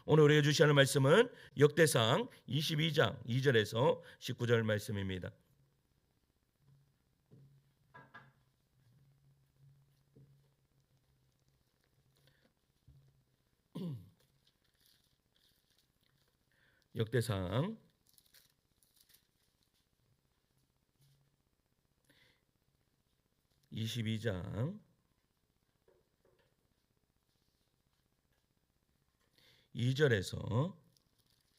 오늘 우리가 주시는 말씀은 역대상 22장 2절에서 19절 말씀입니다. 역대상 22장 2절에서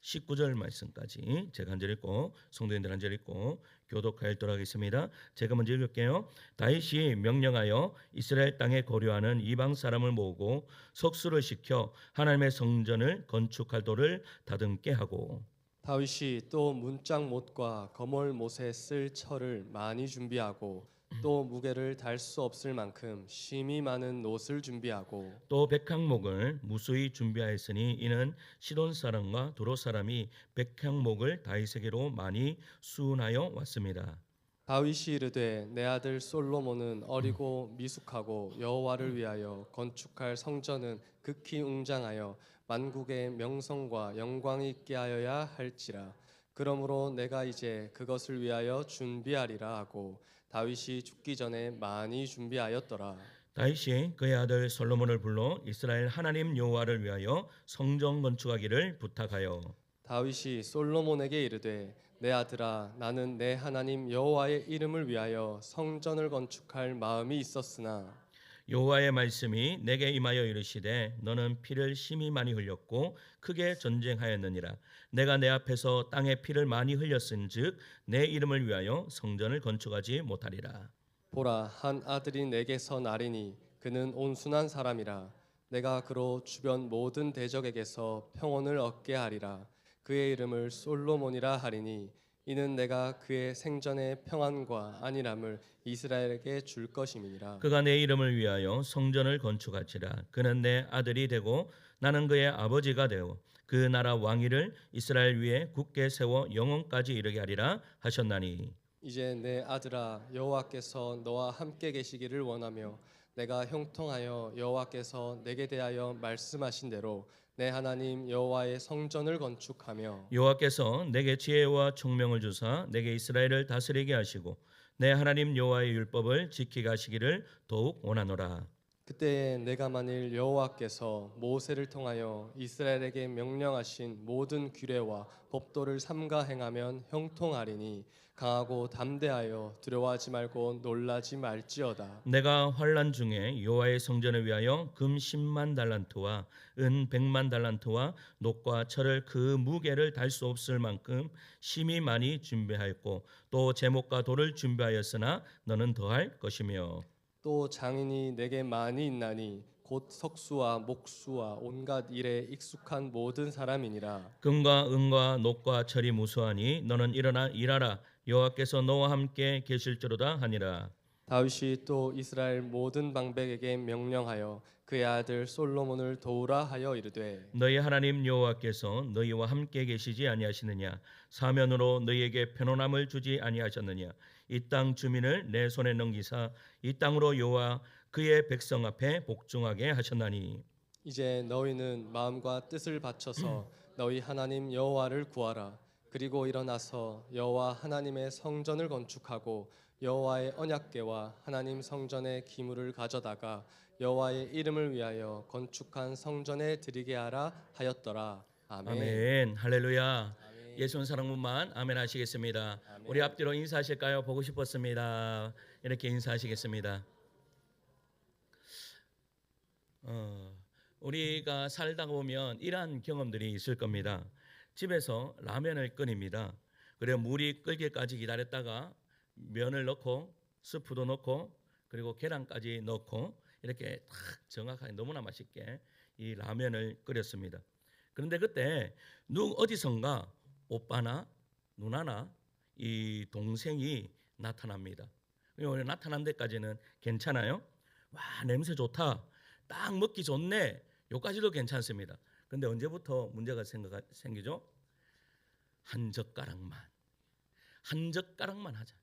19절 말씀까지 제가 한 절 읽고 성도님들 한 절 읽고 교독하도록 하겠습니다. 제가 먼저 읽을게요. 다윗이 명령하여 이스라엘 땅에 거류하는 이방 사람을 모으고 석수를 시켜 하나님의 성전을 건축할 돌을 다듬게 하고, 다윗이 또 문짝 못과 거몰 못에 쓸 철을 많이 준비하고 또 무게를 달 수 없을 만큼 심이 많은 놋을 준비하고 또 백향목을 무수히 준비하였으니 이는 시돈 사람과 도로 사람이 백향목을 다윗에게로 많이 수운하여 왔습니다. 다윗이 이르되 내 아들 솔로몬은 어리고 미숙하고 여호와를 위하여 건축할 성전은 극히 웅장하여 만국의 명성과 영광이 있게 하여야 할지라. 그러므로 내가 이제 그것을 위하여 준비하리라 하고 다윗이 죽기 전에 많이 준비하였더라. 다윗이 그의 아들 솔로몬을 불러 이스라엘 하나님 여호와를 위하여 성전 건축하기를 부탁하여, 다윗이 솔로몬에게 이르되 내 아들아 나는 내 하나님 여호와의 이름을 위하여 성전을 건축할 마음이 있었으나 여호와의 말씀이 내게 임하여 이르시되 너는 피를 심히 많이 흘렸고 크게 전쟁하였느니라. 내가 내 앞에서 땅에 피를 많이 흘렸은즉 내 이름을 위하여 성전을 건축하지 못하리라. 보라 한 아들이 내게서 나리니 그는 온순한 사람이라. 내가 그로 주변 모든 대적에게서 평온을 얻게 하리라. 그의 이름을 솔로몬이라 하리니 이는 내가 그의 생전의 평안과 안일함을 이스라엘에게 줄 것임이니라. 그가 내 이름을 위하여 성전을 건축하지라. 그는 내 아들이 되고 나는 그의 아버지가 되어 그 나라 왕위를 이스라엘 위에 굳게 세워 영원까지 이르게 하리라 하셨나니, 이제 내 아들아 여호와께서 너와 함께 계시기를 원하며 내가 형통하여 여호와께서 내게 대하여 말씀하신 대로 내 하나님 여호와의 성전을 건축하며 여호와께서 내게 지혜와 총명을 주사 내게 이스라엘을 다스리게 하시고 내 하나님 여호와의 율법을 지키게 하시기를 더욱 원하노라. 그때에 내가 만일 여호와께서 모세를 통하여 이스라엘에게 명령하신 모든 규례와 법도를 삼가 행하면 형통하리니 강하고 담대하여 두려워하지 말고 놀라지 말지어다. 내가 환난 중에 여호와의 성전을 위하여 금 10만 달란트와 은 100만 달란트와 놋과 철을 그 무게를 달 수 없을 만큼 심히 많이 준비하였고 또 제목과 돌을 준비하였으나 너는 더할 것이며, 또 장인이 내게 많이 있나니 곧 석수와 목수와 온갖 일에 익숙한 모든 사람이니라. 금과 은과 놋과 철이 무수하니 너는 일어나 일하라. 여호와께서 너와 함께 계실지로다 하니라. 다윗이 또 이스라엘 모든 방백에게 명령하여 그의 아들 솔로몬을 도우라 하여 이르되 너희 하나님 여호와께서 너희와 함께 계시지 아니하시느냐? 사면으로 너희에게 편안함을 주지 아니하셨느냐? 이 땅 주민을 내 손에 넘기사 이 땅으로 여호와 그의 백성 앞에 복종하게 하셨나니, 이제 너희는 마음과 뜻을 바쳐서 너희 하나님 여호와를 구하라. 그리고 일어나서 여호와 하나님의 성전을 건축하고 여호와의 언약궤와 하나님 성전의 기물을 가져다가 여호와의 이름을 위하여 건축한 성전에 드리게 하라 하였더라. 아멘. 아멘. 할렐루야. 아멘. 예수는 사랑분만 아멘 하시겠습니다. 아멘. 우리 앞뒤로 인사하실까요? 보고 싶었습니다. 이렇게 인사하시겠습니다. 우리가 살다 보면 이러한 경험들이 있을 겁니다. 집에서 라면을 끓입니다. 그래 물이 끓기까지 기다렸다가 면을 넣고 스프도 넣고 그리고 계란까지 넣고 이렇게 딱 정확하게 너무나 맛있게 이 라면을 끓였습니다. 그런데 그때 어디선가 오빠나 누나나 이 동생이 나타납니다. 나타난 데까지는 괜찮아요. 와 냄새 좋다. 딱 먹기 좋네. 요까지도 괜찮습니다. 그런데 언제부터 문제가 생기죠? 한 젓가락만 하자.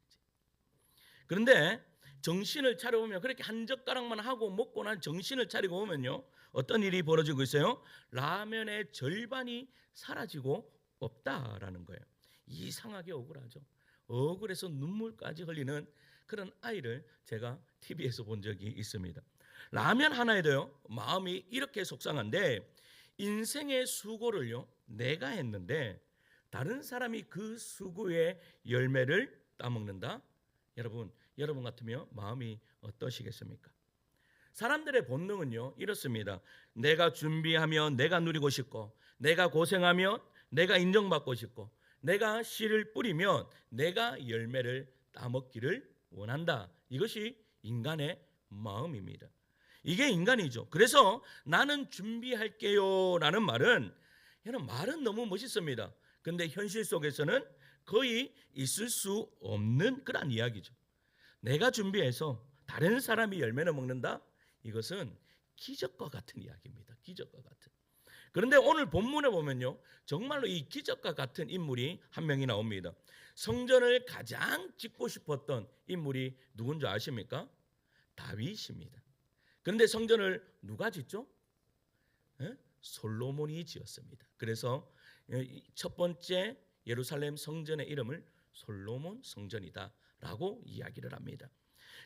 그런데 정신을 차려보면 그렇게 한 젓가락만 하고 먹고 난 정신을 차리고 보면요, 어떤 일이 벌어지고 있어요? 라면의 절반이 사라지고 없다라는 거예요. 이상하게 억울하죠. 억울해서 눈물까지 흘리는 그런 아이를 제가 TV에서 본 적이 있습니다. 라면 하나에도요 마음이 이렇게 속상한데, 인생의 수고를요 내가 했는데 다른 사람이 그 수고의 열매를 따먹는다. 여러분 같으면 마음이 어떠시겠습니까? 사람들의 본능은요 이렇습니다. 내가 준비하면 내가 누리고 싶고, 내가 고생하면 내가 인정받고 싶고, 내가 씨를 뿌리면 내가 열매를 따먹기를 원한다. 이것이 인간의 마음입니다. 이게 인간이죠. 그래서 나는 준비할게요 라는 말은 너무 멋있습니다. 근데 현실 속에서는 거의 있을 수 없는 그런 이야기죠. 내가 준비해서 다른 사람이 열매를 먹는다? 이것은 기적과 같은 이야기입니다. 기적과 같은. 그런데 오늘 본문에 보면요, 정말로 이 기적과 같은 인물이 한 명이 나옵니다. 성전을 가장 짓고 싶었던 인물이 누군지 아십니까? 다윗입니다. 그런데 성전을 누가 짓죠? 솔로몬이 지었습니다. 그래서 첫 번째 예루살렘 성전의 이름을 솔로몬 성전이다라고 이야기를 합니다.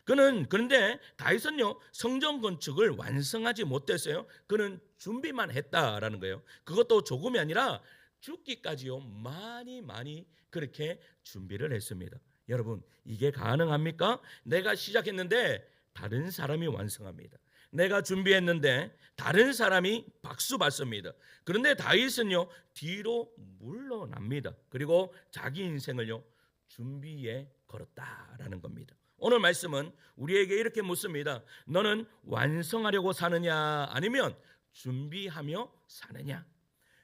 그런데 다윗은요 성전 건축을 완성하지 못했어요. 그는 준비만 했다라는 거예요. 그것도 조금이 아니라 죽기까지요 많이 그렇게 준비를 했습니다. 여러분, 이게 가능합니까? 내가 시작했는데 다른 사람이 완성합니다. 내가 준비했는데 다른 사람이 박수 받습니다. 그런데 다윗은요 뒤로 물러납니다. 그리고 자기 인생을요 준비에 걸었다라는 겁니다. 오늘 말씀은 우리에게 이렇게 묻습니다. 너는 완성하려고 사느냐 아니면 준비하며 사느냐?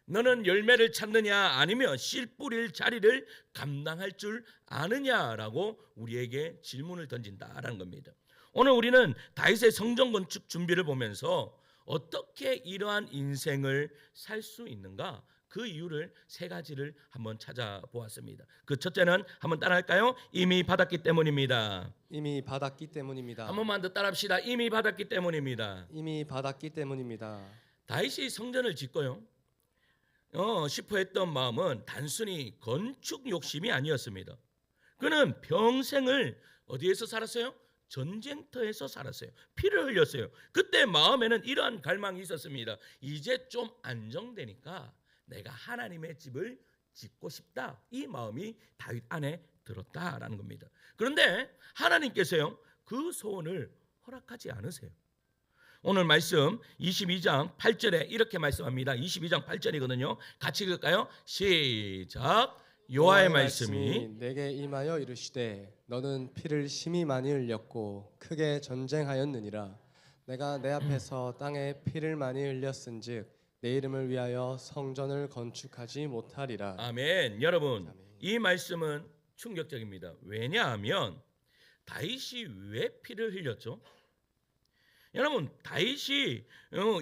너는 열매를 찾느냐 아니면 씨 뿌릴 자리를 감당할 줄 아느냐라고 우리에게 질문을 던진다라는 겁니다. 오늘 우리는 다윗의 성전 건축 준비를 보면서 어떻게 이러한 인생을 살 수 있는가, 그 이유를 세 가지를 한번 찾아보았습니다. 그 첫째는 한번 따라할까요? 이미 받았기 때문입니다. 이미 받았기 때문입니다. 한 번만 더 따라합시다. 이미 받았기 때문입니다. 이미 받았기 때문입니다. 다윗이 성전을 짓고요 싶어 했던 마음은 단순히 건축 욕심이 아니었습니다. 그는 평생을 어디에서 살았어요? 전쟁터에서 살았어요. 피를 흘렸어요. 그때 마음에는 이러한 갈망이 있었습니다. 이제 좀 안정되니까 내가 하나님의 집을 짓고 싶다. 이 마음이 다윗 안에 들었다라는 겁니다. 그런데 하나님께서요 그 소원을 허락하지 않으세요. 오늘 말씀 22장 8절에 이렇게 말씀합니다. 22장 8절이거든요. 같이 읽을까요? 시작. 여호와의 말씀이 내게 임하여 이르시되 너는 피를 심히 많이 흘렸고 크게 전쟁하였느니라. 내가 내 앞에서 땅에 피를 많이 흘렸은즉 내 이름을 위하여 성전을 건축하지 못하리라. 아멘. 여러분, 이 말씀은 충격적입니다. 왜냐하면 다윗이 왜 피를 흘렸죠? 여러분, 다윗이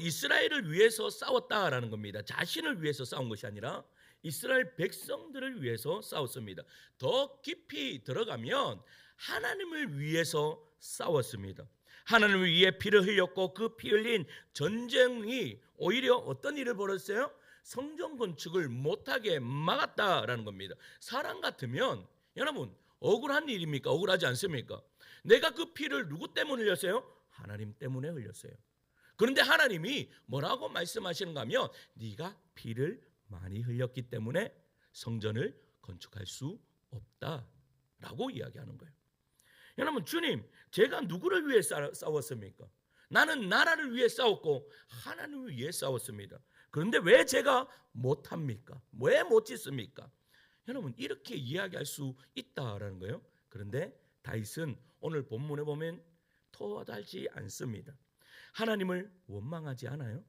이스라엘을 위해서 싸웠다라는 겁니다. 자신을 위해서 싸운 것이 아니라 이스라엘 백성들을 위해서 싸웠습니다. 더 깊이 들어가면 하나님을 위해서 싸웠습니다. 하나님을 위해 피를 흘렸고 그 피 흘린 전쟁이 오히려 어떤 일을 벌였어요? 성전 건축을 못하게 막았다라는 겁니다. 사람 같으면 여러분 억울한 일입니까? 억울하지 않습니까? 내가 그 피를 누구 때문에 흘렸어요? 하나님 때문에 흘렸어요. 그런데 하나님이 뭐라고 말씀하시는가 하면 네가 피를 많이 흘렸기 때문에 성전을 건축할 수 없다라고 이야기하는 거예요. 여러분, 주님, 제가 누구를 위해 싸웠습니까? 나는 나라를 위해 싸웠고 하나님을 위해 싸웠습니다. 그런데 왜 제가 못합니까? 왜 못 짓습니까? 여러분, 이렇게 이야기할 수 있다라는 거예요. 그런데 다윗은 오늘 본문에 보면 토하지 않습니다. 하나님을 원망하지 않아요.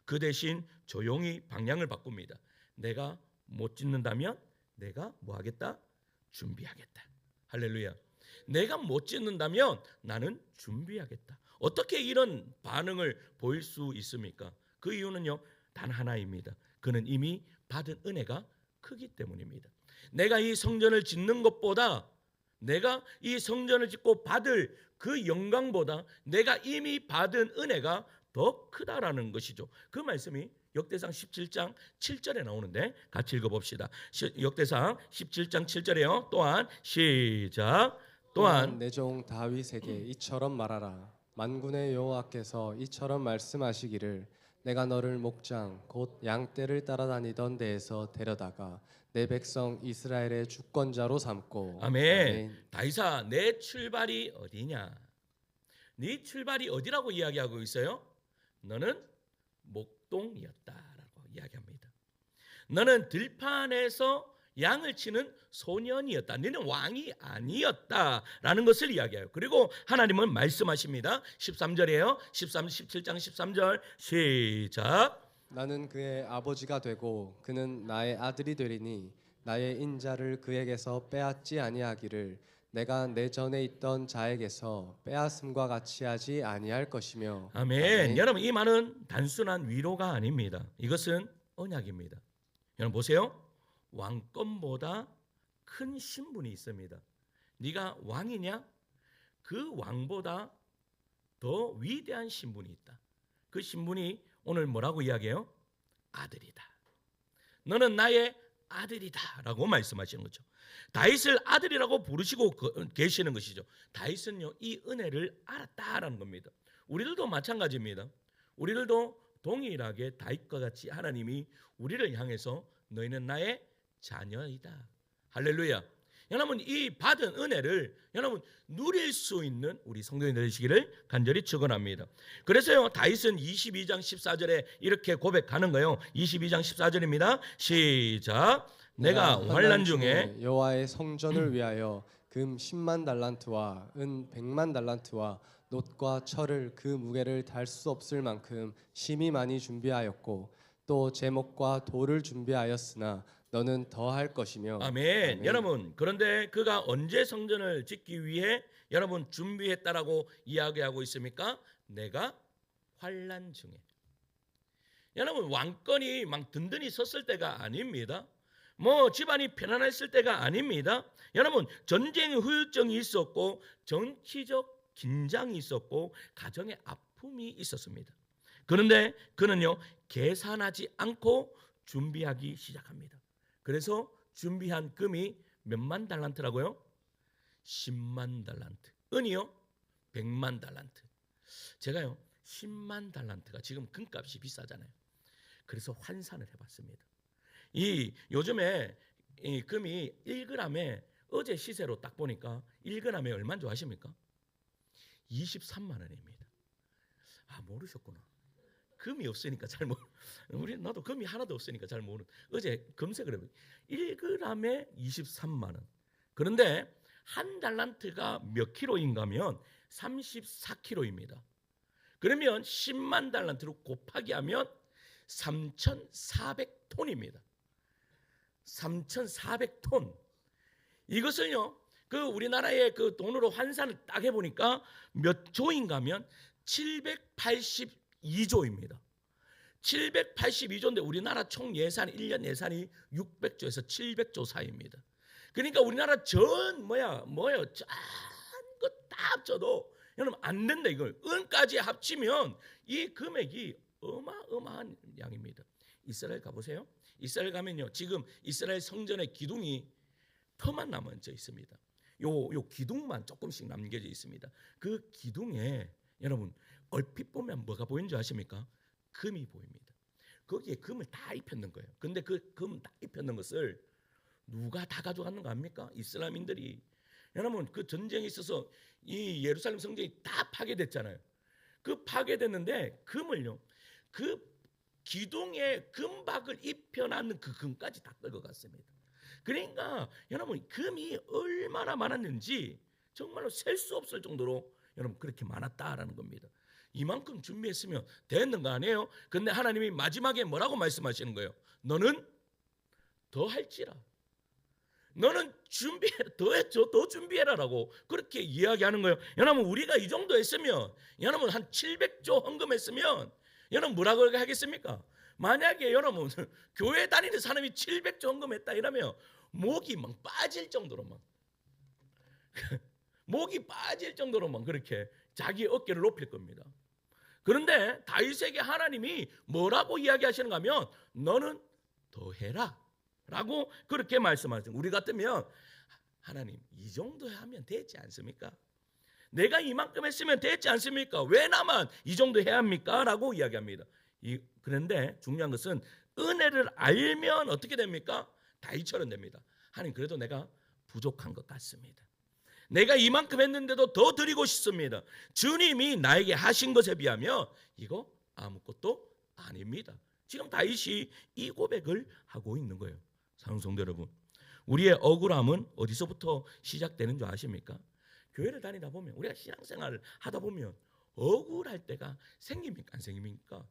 그 대신 조용히 방향을 바꿉니다. 내가 못 짓는다면 내가 뭐 하겠다? 준비하겠다. 할렐루야. 내가 못 짓는다면 나는 준비하겠다. 어떻게 이런 반응을 보일 수 있습니까? 그 이유는요, 단 하나입니다. 그는 이미 받은 은혜가 크기 때문입니다. 내가 이 성전을 짓는 것보다 내가 이 성전을 짓고 받을 그 영광보다 내가 이미 받은 은혜가 더 크다라는 것이죠. 그 말씀이 역대상 17장 7절에 나오는데 같이 읽어봅시다. 역대상 17장 7절에요. 또한 시작. 또한 내 종 다윗에게 이처럼 말하라. 만군의 여호와께서 이처럼 말씀하시기를 내가 너를 목장 곧 양떼를 따라다니던 데에서 데려다가 내 백성 이스라엘의 주권자로 삼고. 아멘. 다윗아, 내 출발이 어디냐? 네 출발이 어디라고 이야기하고 있어요? 너는 목동이었다라고 이야기합니다. 너는 들판에서 양을 치는 소년이었다. 너는 왕이 아니었다라는 것을 이야기해요. 그리고 하나님은 말씀하십니다. 13절이에요. 17장 13절 시작. 나는 그의 아버지가 되고 그는 나의 아들이 되리니 나의 인자를 그에게서 빼앗지 아니하기를 내가 내 전에 있던 자에게서 빼앗음과 같이 하지 아니할 것이며. 아멘. 여러분, 이 말은 단순한 위로가 아닙니다. 이것은 언약입니다. 여러분 보세요. 왕권보다 큰 신분이 있습니다. 네가 왕이냐? 그 왕보다 더 위대한 신분이 있다. 그 신분이 오늘 뭐라고 이야기해요? 아들이다. 너는 나의 아들이다 라고 말씀하시는 거죠. 다윗을 아들이라고 부르시고 계시는 것이죠. 다윗은요, 이 은혜를 알았다라는 겁니다. 우리들도 마찬가지입니다. 우리들도 동일하게 다윗과 같이 하나님이 우리를 향해서 너희는 나의 자녀이다. 할렐루야. 여러분, 이 받은 은혜를 여러분 누릴 수 있는 우리 성도님 되시기를 간절히 축원합니다. 그래서요, 다윗은 22장 14절에 이렇게 고백하는 거예요. 22장 14절입니다. 시작. 내가 환난 중에 여호와의 성전을 위하여 금 10만 달란트와 은 100만 달란트와 놋과 철을 그 무게를 달 수 없을 만큼 심히 많이 준비하였고 또 제목과 돌을 준비하였으나 너는 더 할 것이며. 아멘. 아멘. 여러분, 그런데 그가 언제 성전을 짓기 위해 여러분 준비했다라고 이야기하고 있습니까? 내가 환난 중에. 여러분, 왕권이 막 든든히 섰을 때가 아닙니다. 뭐 집안이 편안했을 때가 아닙니다. 여러분, 전쟁의 후유증이 있었고 정치적 긴장이 있었고 가정의 아픔이 있었습니다. 그런데 그는요, 계산하지 않고 준비하기 시작합니다. 그래서 준비한 금이 몇만 달란트라고요? 10만 달란트. 은이요? 100만 달란트. 제가요, 10만 달란트가 지금 금값이 비싸잖아요. 그래서 환산을 해봤습니다. 이 요즘에 이 금이 1g에 어제 시세로 딱 보니까 1g에 얼마인 줄 아십니까? 23만 원입니다. 아, 모르셨구나. 금이 없으니까 잘 나도 금이 하나도 없으니까 잘 모르는. 어제 검색을 해보니까 1g에 23만 원. 그런데 한 달란트가 몇 킬로인가면 34킬로입니다. 그러면 10만 달란트로 곱하기 하면 3,400톤입니다. 3,400톤. 이것을요, 그 우리나라의 그 돈으로 환산을 딱 해보니까 몇 조인가면 782조입니다. 782조인데 우리나라 총 예산 1년 예산이 600조에서 700조 사이입니다. 그러니까 우리나라 전거 다 합쳐도 여러분 안 된다. 이걸 은까지 합치면 이 금액이 어마어마한 양입니다. 이스라엘 가보세요. 이스라엘 가면요, 지금 이스라엘 성전의 기둥이 터만 남아져 있습니다. 요 기둥만 조금씩 남겨져 있습니다. 그 기둥에 여러분 얼핏 보면 뭐가 보이는 줄 아십니까? 금이 보입니다. 거기에 금을 다 입혔는 거예요. 근데 그 금 다 입혔는 것을 누가 다 가져갔는가 합니까? 이슬람인들이. 여러분, 그 전쟁에 있어서 이 예루살렘 성전이 다 파괴됐잖아요. 그 파괴됐는데 금을요, 그 기둥에 금박을 입혀놨는 그 금까지 다 끌고 갔습니다. 그러니까 여러분, 금이 얼마나 많았는지 정말로 셀 수 없을 정도로 여러분 그렇게 많았다라는 겁니다. 이만큼 준비했으면 됐는 거 아니에요? 근데 하나님이 마지막에 뭐라고 말씀하시는 거예요? 너는 더 할지라. 너는 준비해라. 더 준비해라라고 그렇게 이야기하는 거예요. 여러분, 우리가 이 정도 했으면, 여러분 한 700조 헌금했으면 여러분 뭐라고 하겠습니까? 만약에 여러분 교회 다니는 사람이 700조 헌금했다 이러면 목이 막 빠질 정도로 막 목이 빠질 정도로만 그렇게 자기 어깨를 높일 겁니다. 그런데 다윗에게 하나님이 뭐라고 이야기하시는가 하면 너는 더 해라 라고 그렇게 말씀하시죠. 우리 같으면 하나님 이 정도 하면 되지 않습니까? 내가 이만큼 했으면 됐지 않습니까? 왜 나만 이 정도 해야 합니까? 라고 이야기합니다. 그런데 중요한 것은 은혜를 알면 어떻게 됩니까? 다윗처럼 됩니다. 하나님 그래도 내가 부족한 것 같습니다. 내가 이만큼 했는데도 더 드리고 싶습니다. 주님이 나에게 하신 것에 비하면 이거 아무것도 아닙니다. 지금 다윗이 이 고백을 하고 있는 거예요. 사랑하는 성도 여러분, 우리의 억울함은 어디서부터 시작되는 줄 아십니까? 교회를 다니다 보면, 우리가 신앙생활을 하다 보면 억울할 때가 생깁니까? 안 생깁니까?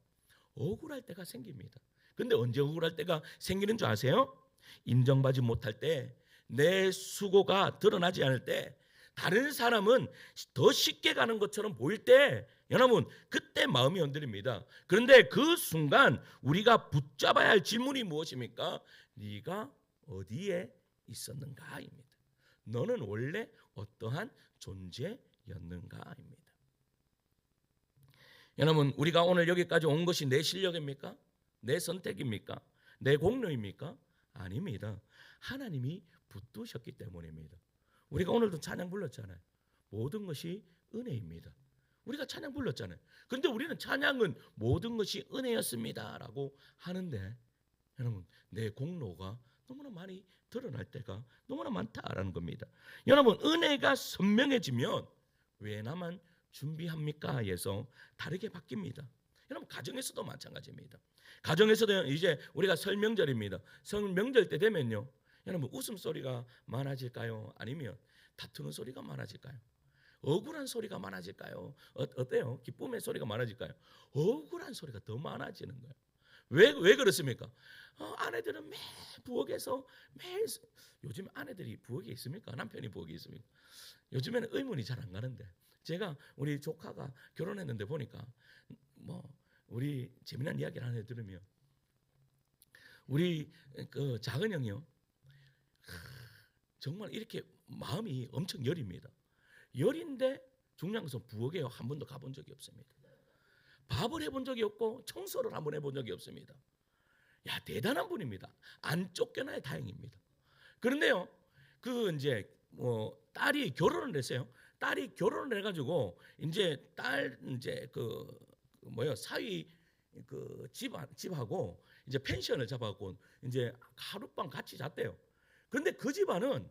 억울할 때가 생깁니다. 근데 언제 억울할 때가 생기는 줄 아세요? 인정받지 못할 때, 내 수고가 드러나지 않을 때, 다른 사람은 더 쉽게 가는 것처럼 보일 때, 여러분 그때 마음이 흔들립니다. 그런데 그 순간 우리가 붙잡아야 할 질문이 무엇입니까? 네가 어디에 있었는가입니다. 너는 원래 어떠한 존재였는가입니다. 여러분 우리가 오늘 여기까지 온 것이 내 실력입니까? 내 선택입니까? 내 공로입니까? 아닙니다. 하나님이 붙드셨기 때문입니다. 우리가 오늘도 찬양 불렀잖아요. 모든 것이 은혜입니다. 우리가 찬양 불렀잖아요. 그런데 우리는 찬양은 모든 것이 은혜였습니다 라고 하는데, 여러분 내 공로가 너무나 많이 드러날 때가 너무나 많다라는 겁니다. 여러분 은혜가 선명해지면 왜 나만 준비합니까? 에서 다르게 바뀝니다. 여러분 가정에서도 마찬가지입니다. 가정에서도 이제 우리가 설명절입니다. 설명절 때 되면요, 여러분 웃음소리가 많아질까요? 아니면 다투는 소리가 많아질까요? 억울한 소리가 많아질까요? 어때요? 기쁨의 소리가 많아질까요? 억울한 소리가 더 많아지는 거예요. 왜 그렇습니까? 아내들은 매일 부엌에서 매일, 요즘 아내들이 부엌에 있습니까? 남편이 부엌에 있습니까? 요즘에는 의문이 잘 안 가는데, 제가 우리 조카가 결혼했는데 보니까 우리 재미난 이야기를 하나 들으면, 우리 그 작은 형이요, 정말 이렇게 마음이 엄청 여립니다. 여린데 중요한 것은 부엌에 한 번도 가본 적이 없습니다. 밥을 해본 적이 없고 청소를 한번 해본 적이 없습니다. 야, 대단한 분입니다. 안 쫓겨나야 다행입니다. 그런데요, 그 이제 딸이 결혼을 했어요. 딸이 결혼을 해가지고 이제 딸 이제 사위 그 집하고 이제 펜션을 잡아갖고 이제 하룻밤 같이 잤대요. 그런데 그 집안은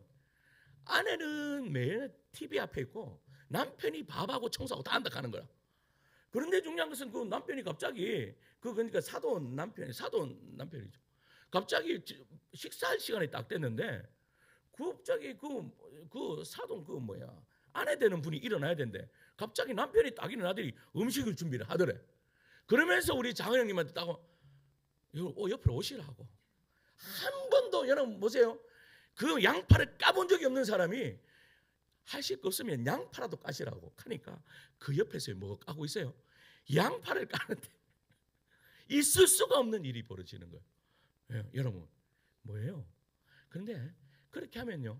아내는 매일 TV 앞에 있고 남편이 밥하고 청소하고 다 한다 하는 거야. 그런데 중요한 것은 그 남편이 갑자기 그러니까 사돈 남편이죠. 갑자기 식사할 시간이 딱 됐는데 갑자기 그 사돈 아내 되는 분이 일어나야 된대. 갑자기 남편이 딱 일어나더니 음식을 준비를 하더래. 그러면서 우리 장은 형님한테 딱 옆으로 오시라고. 한 번도, 여러분 보세요. 그 양파를 까본 적이 없는 사람이 하실 거 없으면 양파라도 까시라고 하니까 그 옆에서 뭐가 까고 있어요. 양파를 까는데 있을 수가 없는 일이 벌어지는 거예요. 여러분 뭐예요? 그런데 그렇게 하면요,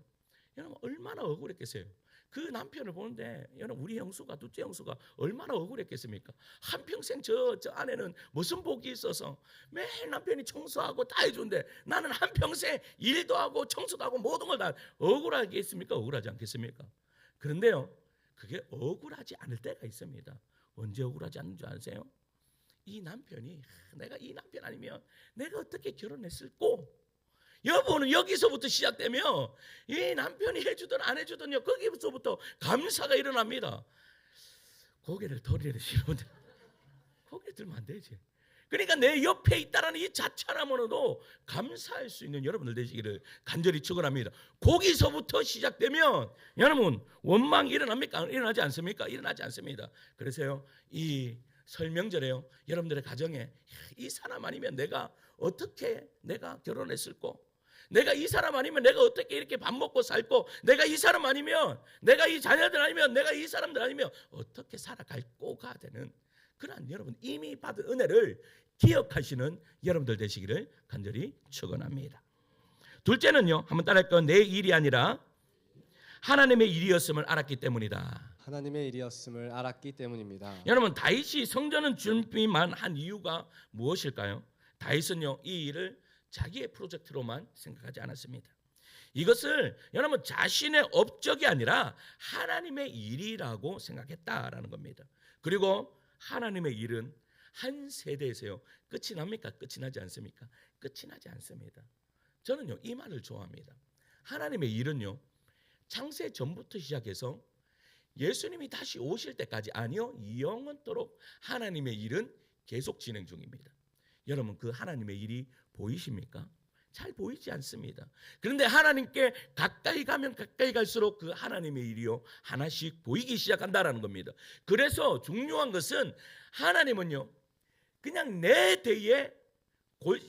여러분 얼마나 억울했겠어요. 그 남편을 보는데 여러분 우리 형수가, 둘째 형수가 얼마나 억울했겠습니까? 한평생 저 아내는 무슨 복이 있어서 매일 남편이 청소하고 다 해주는데 나는 한평생 일도 하고 청소도 하고 모든 걸 다 억울하겠습니까? 억울하지 않겠습니까? 그런데요, 그게 억울하지 않을 때가 있습니다. 언제 억울하지 않는 줄 아세요? 이 남편이, 내가 이 남편 아니면 내가 어떻게 결혼했을꼬? 여보는 여기서부터 시작되면 이 남편이 해주든 안 해주든요, 거기서부터 감사가 일어납니다. 고개를 돌리시는 분들, 고개 들면 안 되지. 그러니까 내 옆에 있다라는 이 자찬함으로도 감사할 수 있는 여러분들 되시기를 간절히 축원합니다. 거기서부터 시작되면 여러분 원망이 일어납니까? 일어나지 않습니까? 일어나지 않습니다. 그래서요, 이 설명절에요, 여러분들의 가정에 이 사람 아니면 내가 어떻게 결혼했을꼬? 내가 이 사람 아니면 내가 어떻게 이렇게 밥 먹고 살고, 내가 이 사람 아니면, 내가 이 자녀들 아니면, 내가 이 사람들 아니면 어떻게 살아갈꼬가 되는 그러한 여러분 이미 받은 은혜를 기억하시는 여러분들 되시기를 간절히 축원합니다. 둘째는요, 한번 따라할까요? 내 일이 아니라 하나님의 일이었음을 알았기 때문이다. 하나님의 일이었음을 알았기 때문입니다. 여러분, 다윗이 성전을 준비만 한 이유가 무엇일까요? 다윗은요, 이 일을 자기의 프로젝트로만 생각하지 않았습니다. 이것을 여러분 자신의 업적이 아니라 하나님의 일이라고 생각했다라는 겁니다. 그리고 하나님의 일은 한 세대에서요 끝이 납니까? 끝이 나지 않습니까? 끝이 나지 않습니다. 저는요 이 말을 좋아합니다. 하나님의 일은요 창세 전부터 시작해서 예수님이 다시 오실 때까지, 아니요, 영원토록 하나님의 일은 계속 진행 중입니다. 여러분, 그 하나님의 일이 보이십니까? 잘 보이지 않습니다. 그런데 하나님께 가까이 가면 가까이 갈수록 그 하나님의 일이요 하나씩 보이기 시작한다라는 겁니다. 그래서 중요한 것은 하나님은요 그냥 내 대에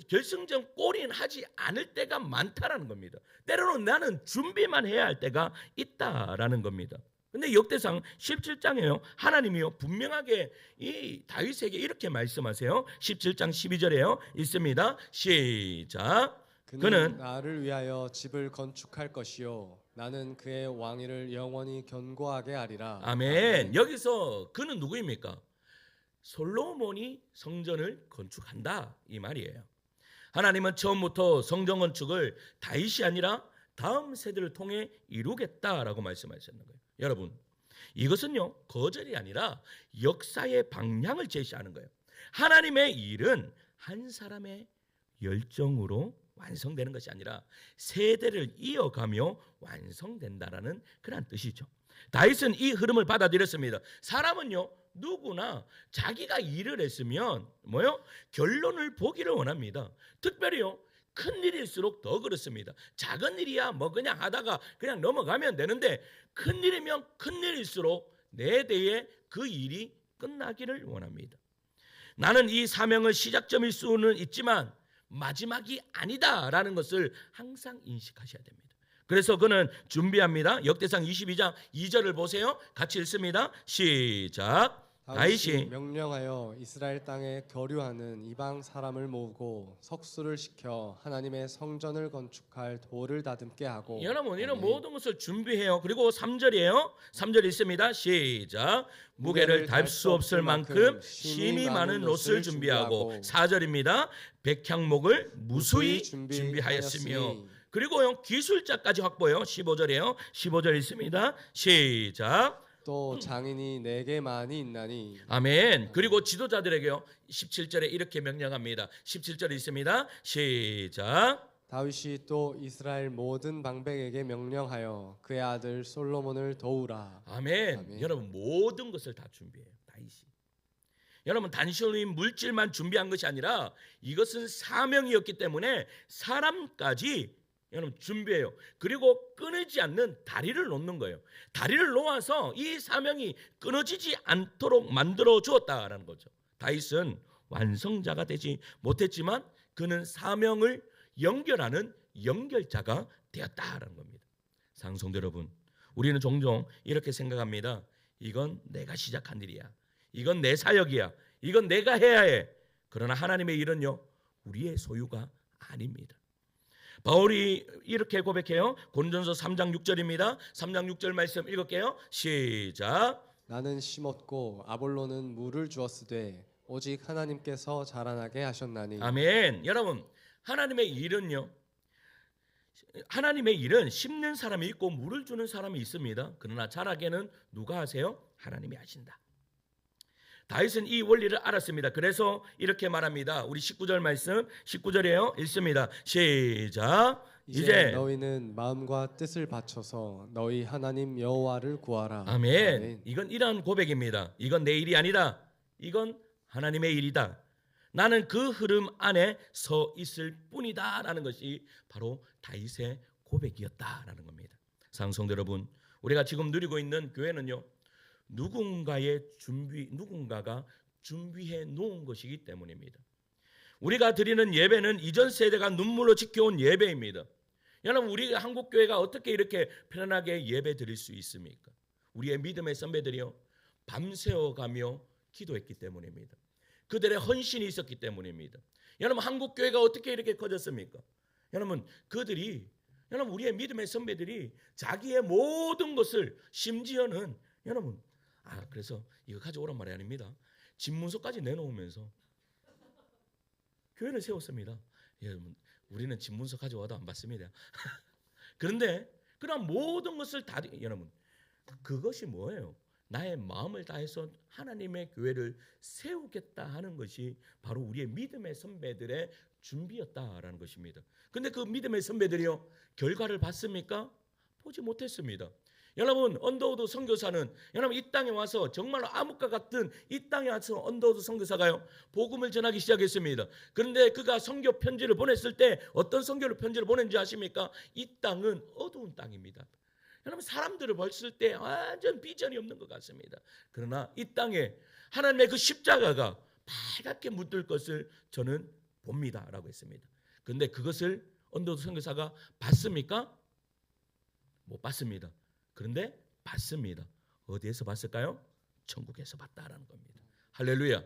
결승전 골인하지 않을 때가 많다라는 겁니다. 때로는 나는 준비만 해야 할 때가 있다라는 겁니다. 근데 역대상 17장에요 하나님이요 분명하게 이 다윗에게 이렇게 말씀하세요. 17장 12절에요 있습니다. 시작. 그는 나를 위하여 집을 건축할 것이요 나는 그의 왕위를 영원히 견고하게 하리라. 아멘. 여기서 그는 누구입니까? 솔로몬이 성전을 건축한다 이 말이에요. 하나님은 처음부터 성전 건축을 다윗이 아니라 다음 세대를 통해 이루겠다라고 말씀하셨는 거예요. 여러분, 이것은요 거절이 아니라 역사의 방향을 제시하는 거예요. 하나님의 일은 한 사람의 열정으로 완성되는 것이 아니라 세대를 이어가며 완성된다라는 그런 뜻이죠. 다윗은 이 흐름을 받아들였습니다. 사람은요 누구나 자기가 일을 했으면 결론을 보기를 원합니다. 특별히요 큰 일일수록 더 그렇습니다. 작은 일이야 뭐 그냥 하다가 그냥 넘어가면 되는데 큰 일이면 큰 일일수록 내 대에 그 일이 끝나기를 원합니다. 나는 이 사명의 시작점일 수는 있지만 마지막이 아니다라는 것을 항상 인식하셔야 됩니다. 그래서 그는 준비합니다. 역대상 22장 2절을 보세요. 같이 읽습니다. 시작. 다윗이 명령하여 이스라엘 땅에 거류하는 이방 사람을 모으고 석수를 시켜 하나님의 성전을 건축할 돌을 다듬게 하고. 여러분 이런 모든 것을 준비해요. 그리고 3절이에요. 3절 있습니다. 시작. 무게를 달 수 없을 만큼 심이 많은 롯을 준비하고. 4절입니다. 백향목을 무수히 준비하였으며. 그리고요 기술자까지 확보해요. 15절이에요. 15절 있습니다. 시작. 또 장인이 내게 많이 있나니. 아멘. 그리고 지도자들에게요 17절에 이렇게 명령합니다. 17절에 있습니다. 시작. 다윗이 또 이스라엘 모든 방백에게 명령하여 그의 아들 솔로몬을 도우라. 아멘. 여러분 모든 것을 다 준비해요. 다윗이. 여러분 단순히 물질만 준비한 것이 아니라 이것은 사명이었기 때문에 사람까지 여러분 준비해요. 그리고 끊이지 않는 다리를 놓는 거예요. 다리를 놓아서 이 사명이 끊어지지 않도록 만들어 주었다라는 거죠. 다윗은 완성자가 되지 못했지만 그는 사명을 연결하는 연결자가 되었다라는 겁니다. 사랑성도 여러분, 우리는 종종 이렇게 생각합니다. 이건 내가 시작한 일이야. 이건 내 사역이야. 이건 내가 해야 해. 그러나 하나님의 일은요 우리의 소유가 아닙니다. 바울이 이렇게 고백해요. 고린도전서 3장 6절입니다. 3장 6절 말씀 읽을게요. 시작. 나는 심었고 아볼로는 물을 주었으되 오직 하나님께서 자라나게 하셨나니. 아멘. 여러분 하나님의 일은요 하나님의 일은 심는 사람이 있고 물을 주는 사람이 있습니다. 그러나 자라게는 누가 하세요? 하나님이 하신다. 다윗은 이 원리를 알았습니다. 그래서 이렇게 말합니다. 우리 19절 말씀 19절이에요. 읽습니다. 시작. 이제 너희는 마음과 뜻을 바쳐서 너희 하나님 여호와를 구하라. 아멘. 아멘. 이건 이러한 고백입니다. 이건 내 일이 아니다. 이건 하나님의 일이다. 나는 그 흐름 안에 서 있을 뿐이다 라는 것이 바로 다윗의 고백이었다라는 겁니다. 사랑성도 여러분, 우리가 지금 누리고 있는 교회는요 누군가가 준비해 놓은 것이기 때문입니다. 우리가 드리는 예배는 이전 세대가 눈물로 지켜온 예배입니다. 여러분 우리 한국 교회가 어떻게 이렇게 편안하게 예배 드릴 수 있습니까? 우리의 믿음의 선배들이요 밤새워 가며 기도했기 때문입니다. 그들의 헌신이 있었기 때문입니다. 여러분 한국 교회가 어떻게 이렇게 커졌습니까? 여러분 그들이 여러분 우리의 믿음의 선배들이 자기의 모든 것을 심지어는 여러분 그래서 이거 가져오란 말이 아닙니다. 집문서까지 내놓으면서 교회를 세웠습니다. 여러분 우리는 집문서 가져와도 안 받습니다. 그런데 그런 모든 것을 다 여러분 그것이 뭐예요? 나의 마음을 다해서 하나님의 교회를 세우겠다 하는 것이 바로 우리의 믿음의 선배들의 준비였다라는 것입니다. 근데 그 믿음의 선배들이요 결과를 봤습니까? 보지 못했습니다. 여러분 언더우드 선교사는 여러분 이 땅에 와서 정말로 암흑과 같은 이 땅에 와서 언더우드 선교사가요 복음을 전하기 시작했습니다. 그런데 그가 선교 편지를 보냈을 때 어떤 선교를 편지를 보낸지 아십니까? 이 땅은 어두운 땅입니다. 여러분 사람들을 봤을 때 완전 비전이 없는 것 같습니다. 그러나 이 땅에 하나님의 그 십자가가 빨갛게 묻을 것을 저는 봅니다 라고 했습니다. 그런데 그것을 언더우드 선교사가 봤습니까? 못 봤습니다. 그런데 봤습니다. 어디에서 봤을까요? 천국에서 봤다라는 겁니다. 할렐루야.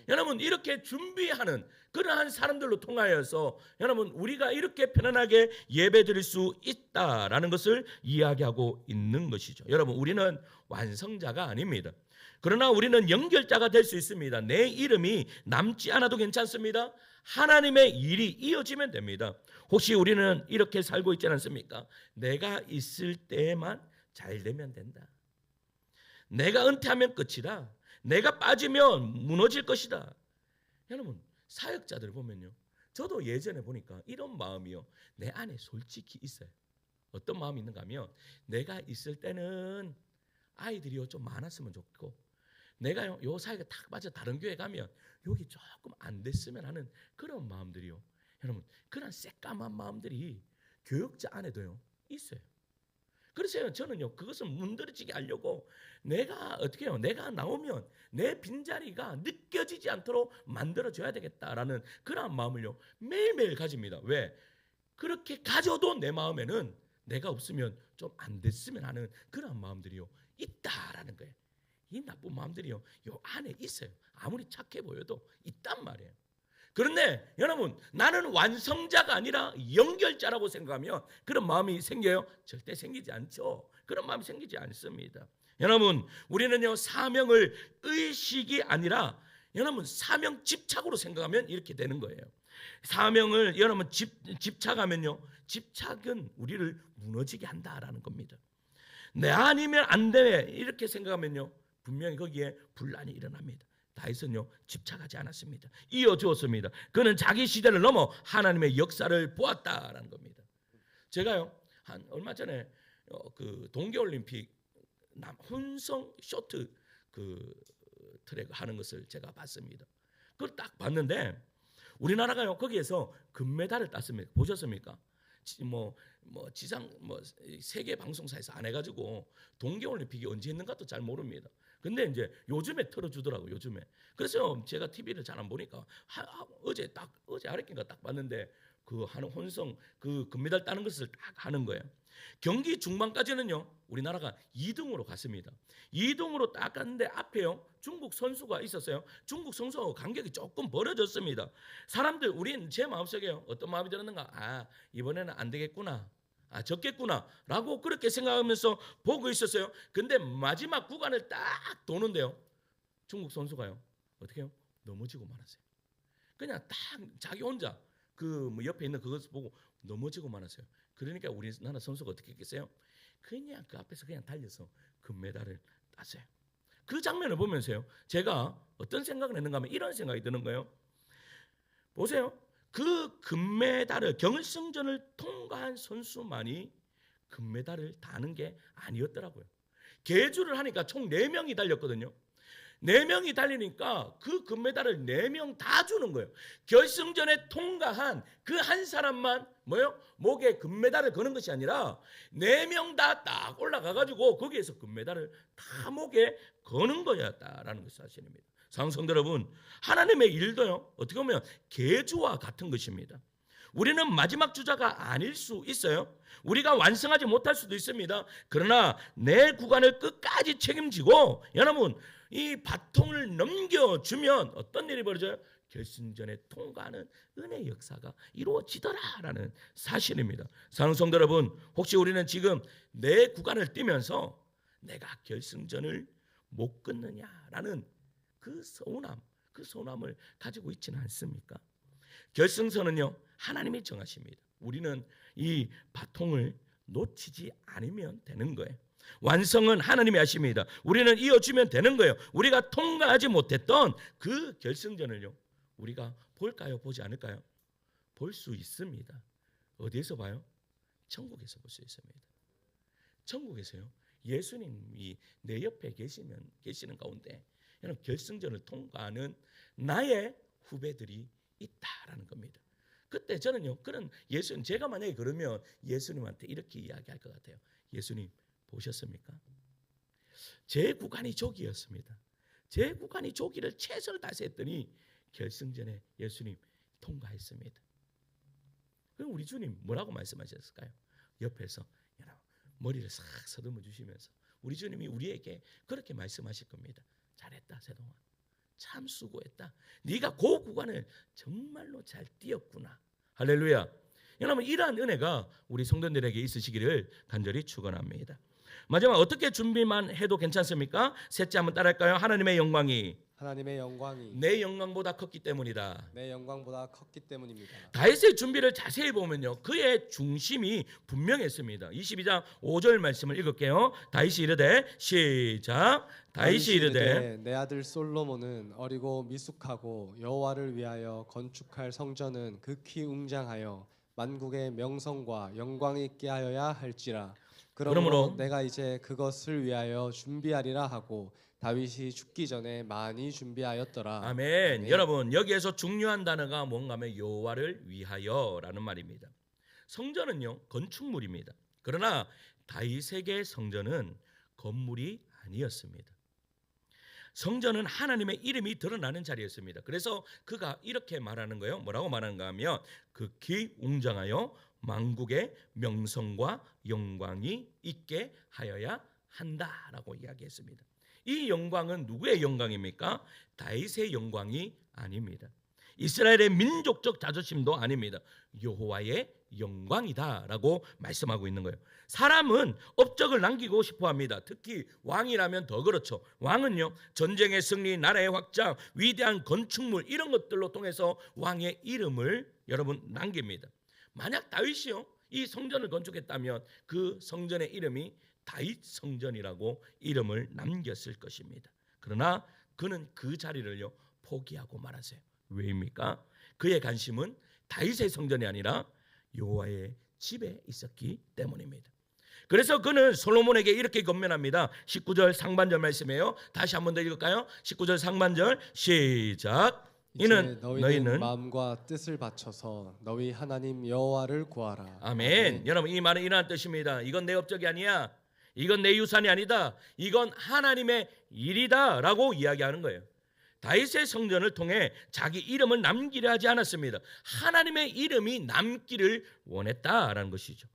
여러분 이렇게 준비하는 그러한 사람들로 통하여서 여러분 우리가 이렇게 편안하게 예배드릴 수 있다라는 것을 이야기하고 있는 것이죠. 여러분 우리는 완성자가 아닙니다. 그러나 우리는 연결자가 될 수 있습니다. 내 이름이 남지 않아도 괜찮습니다. 하나님의 일이 이어지면 됩니다. 혹시 우리는 이렇게 살고 있지 않습니까? 내가 있을 때에만 잘 되면 된다. 내가 은퇴하면 끝이다. 내가 빠지면 무너질 것이다. 여러분 사역자들 보면요 저도 예전에 보니까 이런 마음이요 내 안에 솔직히 있어요. 어떤 마음이 있는가 하면 내가 있을 때는 아이들이 좀 많았으면 좋고 내가 요 사역에 딱 빠져 다른 교회 가면 여기 조금 안 됐으면 하는 그런 마음들이요 여러분 그런 새까만 마음들이 교역자 안에도요 있어요. 그래서 저는요 그것을 문드러지게 하려고 내가 어떻게 해요? 내가 나오면 내 빈자리가 느껴지지 않도록 만들어줘야 되겠다라는 그런 마음을요 매일매일 가집니다. 왜? 그렇게 가져도 내 마음에는 내가 없으면 좀 안 됐으면 하는 그런 마음들이요 있다라는 거예요. 이 나쁜 마음들이요 요 안에 있어요. 아무리 착해 보여도 있단 말이에요. 그런데 여러분 나는 완성자가 아니라 연결자라고 생각하면 그런 마음이 생겨요? 절대 생기지 않죠. 그런 마음이 생기지 않습니다. 여러분 우리는요 사명을 의식이 아니라 여러분 사명 집착으로 생각하면 이렇게 되는 거예요. 사명을 여러분 집착하면요 집착은 우리를 무너지게 한다라는 겁니다. 내 아니면 안 돼 이렇게 생각하면요 분명히 거기에 분란이 일어납니다. 다윗은요 집착하지 않았습니다. 이어주었습니다. 그는 자기 시대를 넘어 하나님의 역사를 보았다라는 겁니다. 제가요 한 얼마 전에 그 동계올림픽 혼성 쇼트 그 트랙 하는 것을 제가 봤습니다. 그걸 딱 봤는데 우리나라가요 거기에서 금메달을 땄습니다. 보셨습니까? 지상 세계 방송사에서 안 해가지고 동계올림픽이 언제 있는가도 잘 모릅니다. 근데 이제 요즘에 틀어주더라고요. 요즘에. 그래서 제가 TV를 잘 안 보니까 어제 아랫인가 딱 봤는데 그 하는 혼성 그 금메달 따는 것을 딱 하는 거예요. 경기 중반까지는요 우리나라가 2등으로 갔습니다. 2등으로 딱 갔는데 앞에요 중국 선수가 있었어요. 중국 선수하고 간격이 조금 벌어졌습니다. 사람들 우린 제 마음속에요 어떤 마음이 들었는가? 이번에는 안 되겠구나. 적겠구나 라고 그렇게 생각하면서 보고 있었어요. 근데 마지막 구간을 딱 도는데요 중국 선수가요 어떻게 해요? 넘어지고 말았어요. 그냥 딱 자기 혼자 그 옆에 있는 그것을 보고 넘어지고 말았어요. 그러니까 우리나라 선수가 어떻게 했겠어요? 그냥 그 앞에서 그냥 달려서 금메달을 땄어요. 그 장면을 보면서요 제가 어떤 생각을 했는가 하면 이런 생각이 드는 거예요. 보세요. 그 금메달을 결승전을 통과한 선수만이 금메달을 따는 게 아니었더라고요. 계주를 하니까 총 4명이 달렸거든요. 4명이 달리니까 그 금메달을 4명 다 주는 거예요. 결승전에 통과한 그 한 사람만 목에 금메달을 거는 것이 아니라 4명 다 딱 올라가가지고 거기에서 금메달을 다 목에 거는 거였다라는 것을 사실입니다. 사랑성도 여러분 하나님의 일도요 어떻게 보면 계주와 같은 것입니다. 우리는 마지막 주자가 아닐 수 있어요. 우리가 완성하지 못할 수도 있습니다. 그러나 내 구간을 끝까지 책임지고 여러분 이 바통을 넘겨주면 어떤 일이 벌어져요? 결승전에 통과하는 은혜의 역사가 이루어지더라라는 사실입니다. 사랑하는 성도 여러분, 혹시 우리는 지금 내 구간을 뛰면서 내가 결승전을 못 끊느냐라는 그 서운함을 가지고 있지는 않습니까? 결승선은요, 하나님이 정하십니다. 우리는 이 바통을 놓치지 않으면 되는 거예요. 완성은 하나님이 하십니다. 우리는 이어주면 되는 거예요. 우리가 통과하지 못했던 그 결승전을요, 우리가 볼까요? 보지 않을까요? 볼 수 있습니다. 어디에서 봐요? 천국에서 볼 수 있습니다. 천국에서요, 예수님이 내 옆에 계시는 가운데 여러분, 결승전을 통과하는 나의 후배들이 있다라는 겁니다. 그때 저는요, 그런 예수님, 제가 만약에 그러면 예수님한테 이렇게 이야기할 것 같아요. 예수님 보셨습니까? 제 구간이 조기였습니다. 제 구간이 조기를 최선을 다해서 했더니 결승전에 예수님 통과했습니다. 그럼 우리 주님 뭐라고 말씀하셨을까요? 옆에서 머리를 싹 서듬어 주시면서 우리 주님이 우리에게 그렇게 말씀하실 겁니다. 잘했다 세동아, 참 수고했다. 네가 그 구간을 정말로 잘 뛰었구나. 할렐루야. 여러분, 이러한 은혜가 우리 성도들에게 있으시기를 간절히 축원합니다. 마지막, 어떻게 준비만 해도 괜찮습니까? 셋째 한번 따라할까요? 하나님의 영광이 내 영광보다 컸기 때문이다. 내 영광보다 컸기 때문입니다. 다윗의 준비를 자세히 보면요, 그의 중심이 분명했습니다. 22장 5절 말씀을 읽을게요. 다윗이 이르되, 시작. 다윗이 이르되, 내 아들 솔로몬은 어리고 미숙하고 여호와를 위하여 건축할 성전은 극히 웅장하여 만국의 명성과 영광이 있게 하여야 할지라. 그러므로 내가 이제 그것을 위하여 준비하리라 하고 다윗이 죽기 전에 많이 준비하였더라. 아멘. 아멘. 여러분, 여기에서 중요한 단어가 뭔가 하면 여호와를 위하여라는 말입니다. 성전은요, 건축물입니다. 그러나 다윗에게 성전은 건물이 아니었습니다. 성전은 하나님의 이름이 드러나는 자리였습니다. 그래서 그가 이렇게 말하는 거예요. 뭐라고 말하는가 하면 극히 웅장하여 만국의 명성과 영광이 있게 하여야 한다라고 이야기했습니다. 이 영광은 누구의 영광입니까? 다윗의 영광이 아닙니다. 이스라엘의 민족적 자존심도 아닙니다. 여호와의 영광이다라고 말씀하고 있는 거예요. 사람은 업적을 남기고 싶어합니다. 특히 왕이라면 더 그렇죠. 왕은요, 전쟁의 승리, 나라의 확장, 위대한 건축물 이런 것들로 통해서 왕의 이름을 여러분 남깁니다. 만약 다윗이요, 이 성전을 건축했다면 그 성전의 이름이 다윗 성전이라고 이름을 남겼을 것입니다. 그러나 그는 그 자리를요 포기하고 말았어요. 왜입니까? 그의 관심은 다윗의 성전이 아니라 여호와의 집에 있었기 때문입니다. 그래서 그는 솔로몬에게 이렇게 권면합니다. 19절 상반절 말씀이에요. 다시 한번 더 읽을까요? 19절 상반절 시작. 이는 너희는 마음과 뜻을 바쳐서 너희 하나님 여호와를 구하라. 아멘. 여러분, 이 말은 이러한 뜻입니다. 이건 내 업적이 아니야. 이건 내 유산이 아니다. 이건 하나님의 일이다 라고 이야기하는 거예요. 다윗의 성전을 통해 자기 이름을 남기려 하지 않았습니다. 하나님의 이름이 남기를 원했다라는 것이죠.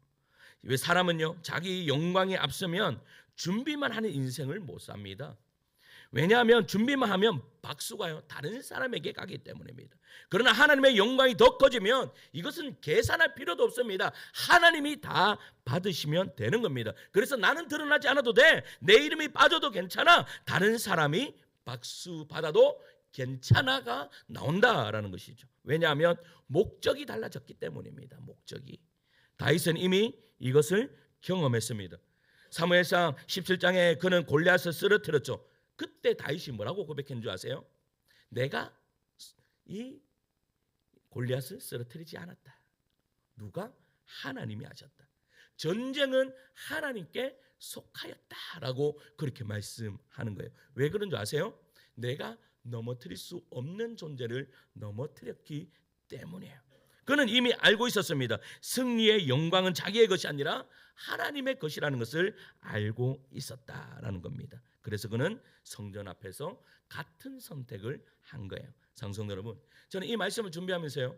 왜 사람은요, 자기 영광에 앞서면 준비만 하는 인생을 못 삽니다. 왜냐하면 준비만 하면 박수가요 다른 사람에게 가기 때문입니다. 그러나 하나님의 영광이 더 커지면 이것은 계산할 필요도 없습니다. 하나님이 다 받으시면 되는 겁니다. 그래서 나는 드러나지 않아도 돼. 내 이름이 빠져도 괜찮아. 다른 사람이 박수 받아도 괜찮아가 나온다라는 것이죠. 왜냐하면 목적이 달라졌기 때문입니다. 목적이. 다윗은 이미 이것을 경험했습니다. 사무엘상 17장에 그는 골리앗을 쓰러뜨렸죠. 그때 다윗이 뭐라고 고백한 줄 아세요? 내가 이 골리앗을 쓰러뜨리지 않았다. 누가? 하나님이 하셨다. 전쟁은 하나님께 속하였다라고 그렇게 말씀하는 거예요. 왜 그런 줄 아세요? 내가 넘어뜨릴 수 없는 존재를 넘어뜨렸기 때문이에요. 그는 이미 알고 있었습니다. 승리의 영광은 자기의 것이 아니라 하나님의 것이라는 것을 알고 있었다라는 겁니다. 그래서 그는 성전 앞에서 같은 선택을 한 거예요. 상성도 여러분, 저는 이 말씀을 준비하면서요,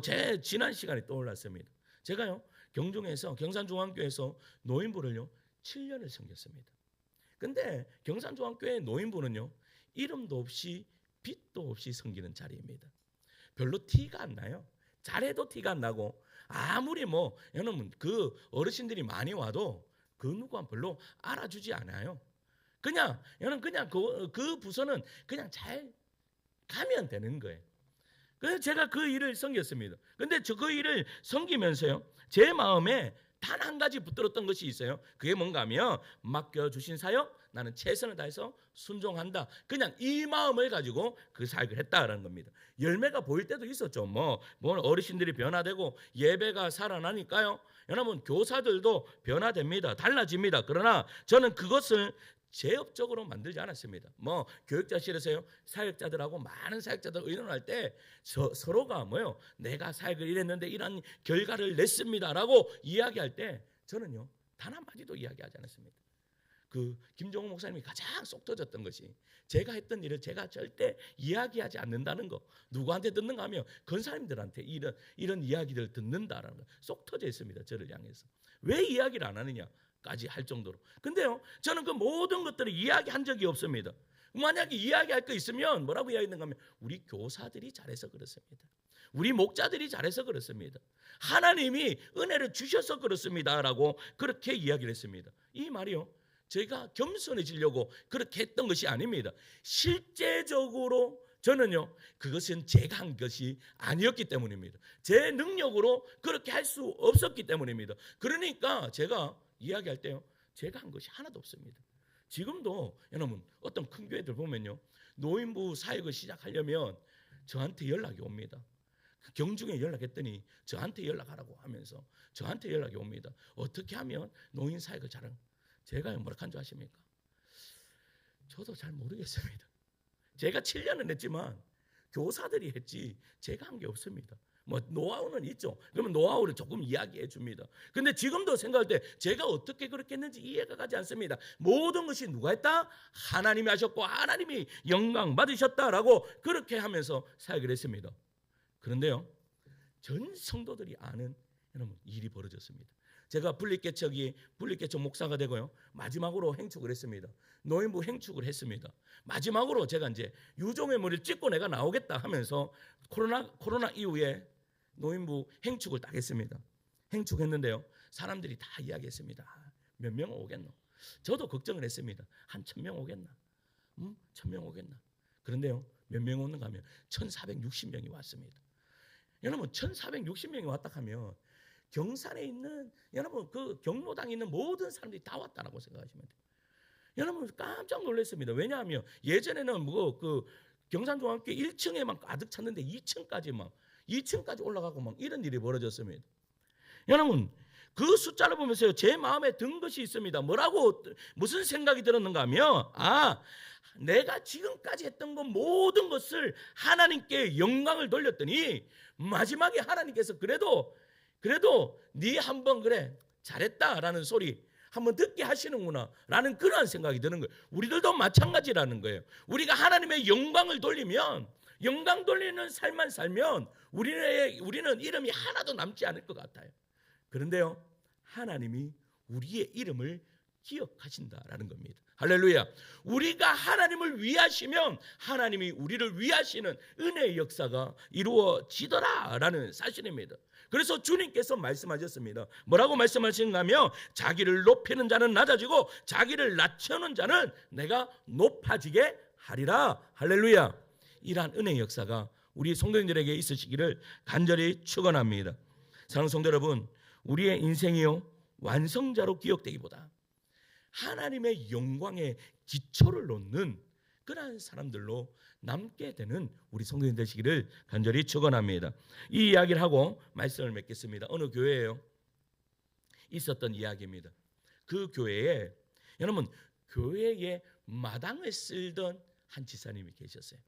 제 지난 시간이 떠올랐습니다. 제가요, 경중에서 경산중앙교회에서 노인부를요 7년을 섬겼습니다. 근데 경산중앙교회 노인부는요 이름도 없이 빛도 없이 섬기는 자리입니다. 별로 티가 안 나요. 잘해도 티가 안 나고, 아무리 뭐 여러분 그 어르신들이 많이 와도 그 누구한 별로 알아주지 않아요. 그냥 여러분 그냥 그 부서는 그냥 잘 가면 되는 거예요. 그래서 제가 그 일을 섬겼습니다. 근데 저 그 일을 섬기면서요, 제 마음에 단 한 가지 붙들었던 것이 있어요. 그게 뭔가 하면, 맡겨주신 사역 나는 최선을 다해서 순종한다. 그냥 이 마음을 가지고 그 사역을 했다라는 겁니다. 열매가 보일 때도 있었죠. 뭐 어르신들이 변화되고 예배가 살아나니까요, 여러분 교사들도 변화됩니다. 달라집니다. 그러나 저는 그것을 제업적으로 만들지 않았습니다. 뭐 교육자실에서요, 사역자들하고 많은 사역자들 의논할 때 서로가 뭐요, 내가 사역을 이랬는데 이런 결과를 냈습니다라고 이야기할 때 저는요 단 한마디도 이야기하지 않았습니다. 그 김종호 목사님이 가장 속 터졌던 것이, 제가 했던 일을 제가 절대 이야기하지 않는다는 거. 누구한테 듣는가 하면 권사님들한테 이런 이야기를 듣는다라는 거 속 터져 있습니다. 저를 향해서. 왜 이야기를 안 하느냐 까지 할 정도로. 근데요, 저는 그 모든 것들을 이야기한 적이 없습니다. 만약에 이야기할 거 있으면 뭐라고 이야기했는가 하면, 우리 교사들이 잘해서 그렇습니다. 우리 목자들이 잘해서 그렇습니다. 하나님이 은혜를 주셔서 그렇습니다라고 그렇게 이야기를 했습니다. 이 말이요, 저희가 겸손해지려고 그렇게 했던 것이 아닙니다. 실제적으로 저는요, 그것은 제가 한 것이 아니었기 때문입니다. 제 능력으로 그렇게 할 수 없었기 때문입니다. 그러니까 제가 이야기할 때요, 제가 한 것이 하나도 없습니다. 지금도 여러분 어떤 큰 교회들 보면요, 노인부 사역을 시작하려면 저한테 연락이 옵니다. 경중에 연락했더니 저한테 연락하라고 하면서 저한테 연락이 옵니다. 어떻게 하면 노인 사역을 잘하는, 제가 뭐라 한 줄 아십니까? 저도 잘 모르겠습니다. 제가 7년은 했지만 교사들이 했지 제가 한 게 없습니다. 뭐 노하우는 있죠. 그러면 노하우를 조금 이야기해 줍니다. 근데 지금도 생각할 때 제가 어떻게 그렇게 했는지 이해가 가지 않습니다. 모든 것이 누가 했다? 하나님이 하셨고 하나님이 영광 받으셨다라고 그렇게 하면서 사역을 했습니다. 그런데요, 전 성도들이 아는 여러분 일이 벌어졌습니다. 제가 분리개척 목사가 되고요, 마지막으로 행축을 했습니다. 노인부 행축을 했습니다. 마지막으로 제가 이제 유종의 머리를 찍고 내가 나오겠다 하면서 코로나 이후에 노인부 행축을 딱 했습니다. 행축했는데요, 사람들이 다 이야기했습니다. 몇 명 오겠노? 저도 걱정을 했습니다. 한 1000명 오겠나? 1000명 오겠나? 그런데요, 몇 명 오는가 하면 1460명이 왔습니다. 여러분 1460명이 왔다 하면 경산에 있는 여러분 그 경로당에 있는 모든 사람들이 다 왔다라고 생각하시면 돼요. 여러분 깜짝 놀랐습니다. 왜냐하면 예전에는 뭐 그 경산중앙교회 1층에만 가득 찼는데 2층까지 올라가고 막 이런 일이 벌어졌습니다. 여러분 그 숫자를 보면서요, 제 마음에 든 것이 있습니다. 무슨 생각이 들었는가 하면, 내가 지금까지 했던 것 모든 것을 하나님께 영광을 돌렸더니 마지막에 하나님께서 그래도 네 한번 그래 잘했다라는 소리 한번 듣게 하시는구나 라는 그런 생각이 드는 거예요. 우리들도 마찬가지라는 거예요. 우리가 하나님의 영광을 돌리면, 영광 돌리는 삶만 살면 우리는 이름이 하나도 남지 않을 것 같아요. 그런데요, 하나님이 우리의 이름을 기억하신다라는 겁니다. 할렐루야. 우리가 하나님을 위하시면 하나님이 우리를 위하시는 은혜의 역사가 이루어지더라라는 사실입니다. 그래서 주님께서 말씀하셨습니다. 뭐라고 말씀하시는가면, 자기를 높이는 자는 낮아지고 자기를 낮추는 자는 내가 높아지게 하리라. 할렐루야. 이러한 은혜의 역사가 우리 성도님들에게 있으시기를 간절히 축원합니다. 사랑하는 성도 여러분, 우리의 인생이요 완성자로 기억되기보다 하나님의 영광의 기초를 놓는 그러한 사람들로 남게 되는 우리 성도님 되시기를 간절히 축원합니다. 이 이야기를 하고 말씀을 맺겠습니다. 어느 교회에요 있었던 이야기입니다. 그 교회에 여러분 교회의 마당을 쓸던 한 지사님이 계셨어요.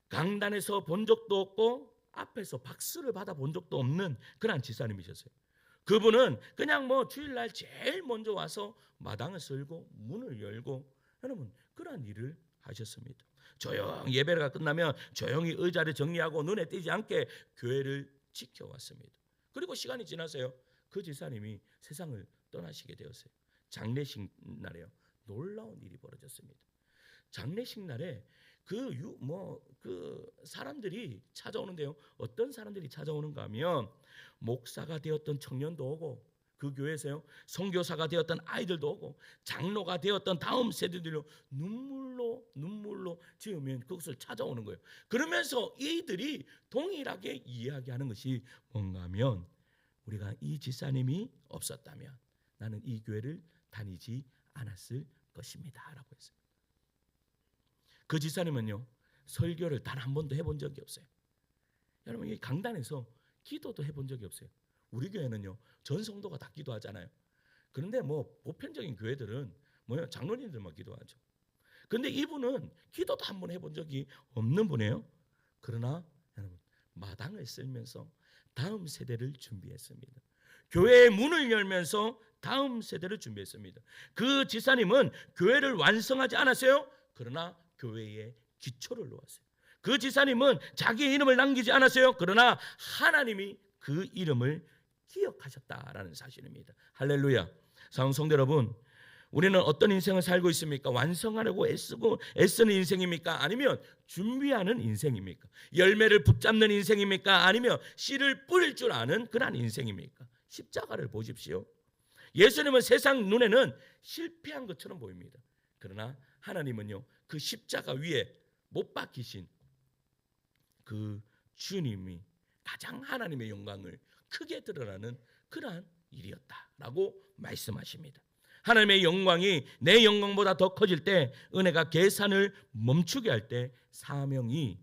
강단에서 본 적도 없고 앞에서 박수를 받아본 적도 없는 그런 지사님이셨어요. 그분은 그냥 뭐 주일날 제일 먼저 와서 마당을 쓸고 문을 열고 여러분 그런 일을 하셨습니다. 조용히 예배가 끝나면 조용히 의자를 정리하고 눈에 띄지 않게 교회를 지켜왔습니다. 그리고 시간이 지나서요, 그 지사님이 세상을 떠나시게 되었어요. 장례식 날에요, 놀라운 일이 벌어졌습니다. 장례식 날에 그 사람들이 찾아오는데요. 어떤 사람들이 찾아오는가 하면 목사가 되었던 청년도 오고, 그 교회에서요 선교사가 되었던 아이들도 오고, 장로가 되었던 다음 세대들로 눈물로 지으면 그것을 찾아오는 거예요. 그러면서 이들이 동일하게 이야기하는 것이 뭔가 하면, 우리가 이 집사님이 없었다면 나는 이 교회를 다니지 않았을 것입니다 라고 했어요. 그 집사님은요 설교를 단 한 번도 해본 적이 없어요. 여러분, 이 강단에서 기도도 해본 적이 없어요. 우리 교회는요 전 성도가 다 기도하잖아요. 그런데 보편적인 교회들은 장로님들만 기도하죠. 그런데 이분은 기도도 한 번 해본 적이 없는 분이에요. 그러나 여러분, 마당을 쓸면서 다음 세대를 준비했습니다. 교회의 문을 열면서 다음 세대를 준비했습니다. 그 지사님은 교회를 완성하지 않았어요. 그러나 교회의 기초를 놓았어요. 그 지사님은 자기의 이름을 남기지 않았어요. 그러나 하나님이 그 이름을 기억하셨다라는 사실입니다. 할렐루야. 사랑하는 성도 여러분, 우리는 어떤 인생을 살고 있습니까? 완성하려고 애쓰는 인생입니까? 아니면 준비하는 인생입니까? 열매를 붙잡는 인생입니까? 아니면 씨를 뿌릴 줄 아는 그런 인생입니까? 십자가를 보십시오. 예수님은 세상 눈에는 실패한 것처럼 보입니다. 그러나 하나님은요 그 십자가 위에 못 박히신 그 주님이 가장 하나님의 영광을 크게 드러나는 그러한 일이었다라고 말씀하십니다. 하나님의 영광이 내 영광보다 더 커질 때, 은혜가 계산을 멈추게 할 때, 사명이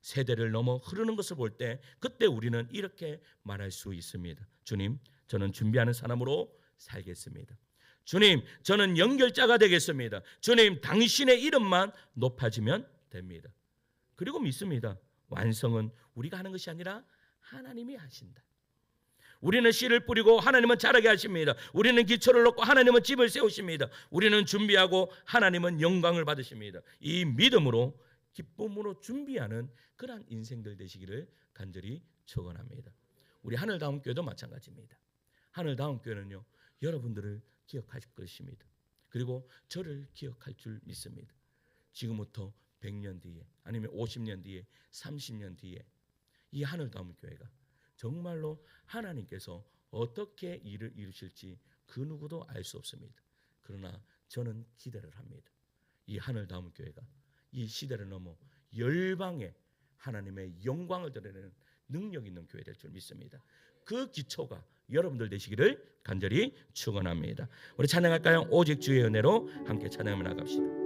세대를 넘어 흐르는 것을 볼 때, 그때 우리는 이렇게 말할 수 있습니다. 주님, 저는 준비하는 사람으로 살겠습니다. 주님, 저는 연결자가 되겠습니다. 주님, 당신의 이름만 높아지면 됩니다. 그리고 믿습니다. 완성은 우리가 하는 것이 아니라 하나님이 하신다. 우리는 씨를 뿌리고 하나님은 자라게 하십니다. 우리는 기초를 놓고 하나님은 집을 세우십니다. 우리는 준비하고 하나님은 영광을 받으십니다. 이 믿음으로 기쁨으로 준비하는 그러한 인생들 되시기를 간절히 축원합니다. 우리 하늘다운교회도 마찬가지입니다. 하늘다운교회는요 여러분들을 기억할 것입니다. 그리고 저를 기억할 줄 믿습니다. 지금부터 100년 뒤에, 아니면 50년 뒤에, 30년 뒤에 이 하늘다운교회가 정말로 하나님께서 어떻게 일을 이루실지 그 누구도 알 수 없습니다. 그러나 저는 기대를 합니다. 이 하늘다운교회가 이 시대를 넘어 열방에 하나님의 영광을 드러내는 능력 있는 교회 될 줄 믿습니다. 그 기초가 여러분들 되시기를 간절히 축원합니다. 우리 찬양할까요? 오직 주의 은혜로 함께 찬양하며 나갑시다.